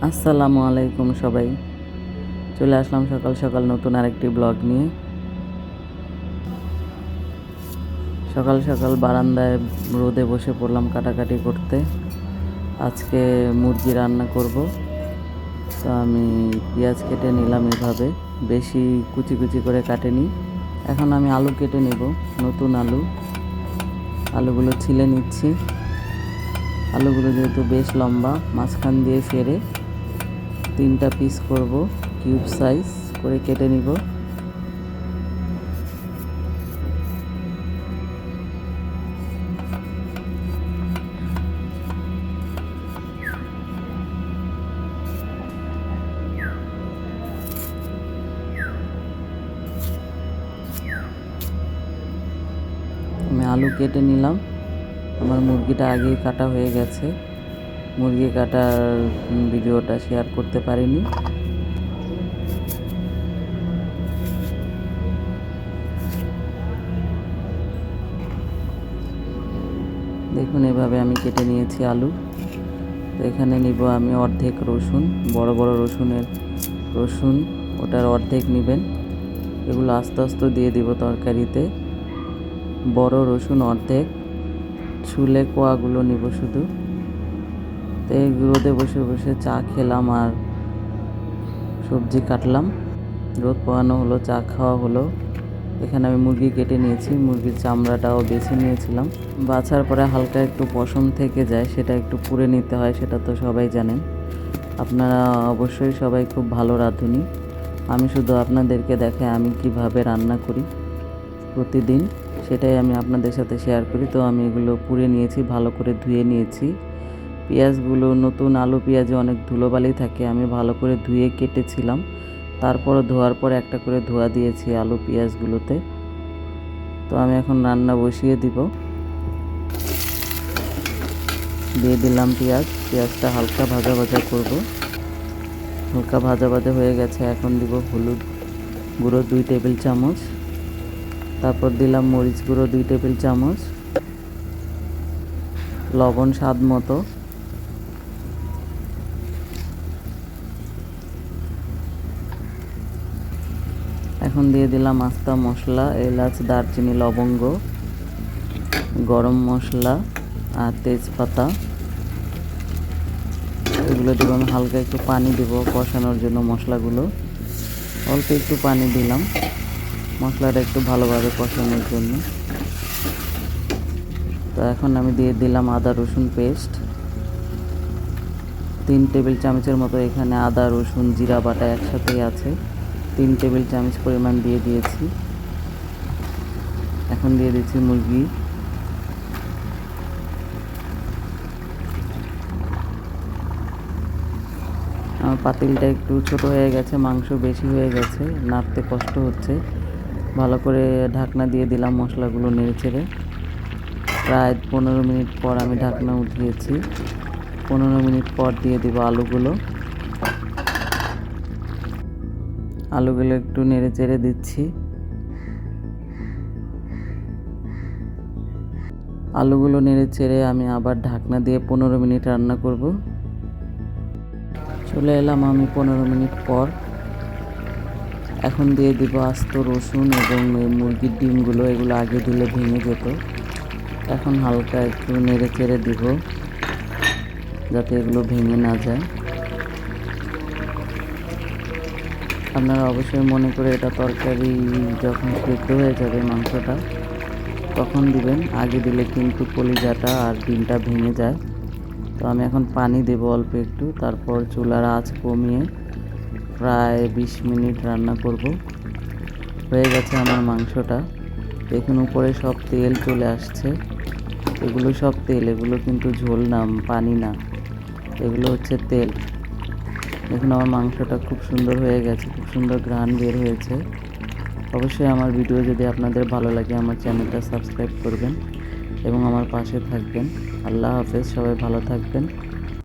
আসসালামু আলাইকুম সবাই, চলে আসলাম সকাল সকাল নতুন আরেকটি ব্লগ নিয়ে। সকাল সকাল বারান্দায় রোদে বসে পড়লাম কাটাকাটি করতে। আজকে মুরগি রান্না করব, তো আমি পেঁয়াজ কেটে নিলাম এভাবে, বেশি কুচি কুচি করে কাটেনি। এখন আমি আলু কেটে নেব, নতুন আলুগুলো ছিলে নিচ্ছি। আলুগুলো যেহেতু বেশ লম্বা, মাঝখান দিয়ে ফেরে 3টা পিস করব, কিউব সাইজ করে কেটে নিব। আমি আলু কেটে নিলাম। আমার মুরগিটা আগেই কাটা হয়ে গেছে, মুরগি কাটার ভিডিওটা শেয়ার করতে পারিনি। দেখুন এভাবে আমি কেটে নিয়েছি আলু। তো এখানে নিব আমি অর্ধেক রসুন, বড় বড় রসুন ওটার অর্ধেক নেবেন। এগুলো আস্তে আস্তে দিয়ে দিব তরকারিতে। বড় রসুন অর্ধেক, ছুলে কোয়াগুলো নিব শুধু। তো এই রোদে বসে বসে চা খেলাম আর সবজি কাটলাম, রোদ পোহানো হলো, চা খাওয়া হলো। এখানে আমি মুরগি কেটে নিয়েছি, মুরগির চামড়াটাও বেছে নিয়েছিলাম। বাছার পরে হালকা একটু পশম থেকে যায়, সেটা একটু পুড়ে নিতে হয়, সেটা তো সবাই জানেন। আপনারা অবশ্যই সবাই খুব ভালো রাঁধুনি, আমি শুধু আপনাদেরকে দেখাই আমি কিভাবে রান্না করি প্রতিদিন, সেটাই আমি আপনাদের সাথে শেয়ার করি। তো আমি এগুলো পুড়ে নিয়েছি, ভালো করে ধুয়ে নিয়েছি। পেঁয়াজগুলো, নতুন আলু পেঁয়াজে অনেক ধুলোবালি থাকে, আমি ভালো করে ধুয়ে কেটেছিলাম। তারপর ধোয়ার পর একটা করে ধোয়া দিয়েছি আলু পেঁয়াজগুলোতে। তো আমি এখন রান্না বসিয়ে দিব। দিয়ে দিলাম পেঁয়াজটা হালকা ভাজা ভাজা করব। হালকা ভাজা ভাজা হয়ে গেছে, এখন দিব হলুদ গুঁড়ো 2 টেবিল চামচ, তারপর দিলাম মরিচ গুঁড়ো 2 টেবিল চামচ, লবণ স্বাদ মতো, এখন দিয়ে দিলাম আস্তা মশলা, এলাচ, দারচিনি, লবঙ্গ, গরম মশলা আর তেজপাতা। এগুলো দেবো আমি, হালকা একটু পানি দেব কষানোর জন্য মশলাগুলো। অল্প একটু পানি দিলাম মশলাটা একটু ভালোভাবে কষানোর জন্য। তো এখন আমি দিয়ে দিলাম আদা রসুন পেস্ট 3 টেবিল চামচের মতো। এখানে আদা রসুন জিরা বাটা একসাথেই আছে, 3 টেবিল চামচ পরিমাণ দিয়ে দিয়েছি। এখন দিয়ে দিচ্ছি মুরগি। আমার পাতিলটা একটু ছোট হয়ে গেছে, মাংস বেশি হয়ে গেছে, নাড়তে কষ্ট হচ্ছে। ভালো করে ঢাকনা দিয়ে দিলাম, মশলাগুলো নেড়েচেড়ে। প্রায় 15 মিনিট পর আমি ঢাকনা উঠিয়েছি। 15 মিনিট পর দিয়ে দিব আলুগুলো একটু নেড়েচেড়ে দিচ্ছি। আলুগুলো নেড়েচেড়ে আমি আবার ঢাকনা দিয়ে 15 মিনিট রান্না করব। চলে এলাম আমি 15 মিনিট পর। এখন দিয়ে দিব আস্ত রসুন এবং মুরগির ডিমগুলো, এগুলো আগে দিলে ভেঙে যেত। এখন হালকা একটু নেড়ে চেড়ে দিব যাতে এগুলো ভেঙে না যায়। আপনারা অবশ্যই মনে করে এটা তরকারি যখন সেদ্ধ হয়ে যাবে মাংসটা তখন দিবেন, আগে দিলে কিন্তু কলিজাটা আর ডিমটা ভেঙে যায়। তো আমি এখন পানি দেব অল্প একটু, তারপর চুলার আঁচ কমিয়ে প্রায় 20 মিনিট রান্না করব। হয়ে গেছে আমার মাংসটা, দেখুন উপরে সব তেল চলে আসছে। এগুলো সব তেল, এগুলো কিন্তু ঝোল না, পানি না, এগুলো হচ্ছে তেল। দেখুন আমার মাংসটা খুব সুন্দর হয়ে গেছে, খুব সুন্দর ঘ্রাণ বের হয়েছে। অবশ্যই আমার ভিডিও যদি আপনাদের ভালো লাগে আমার চ্যানেলটা সাবস্ক্রাইব করবেন এবং আমার পাশে থাকবেন। আল্লাহ হাফেজ, সবাই ভালো থাকবেন।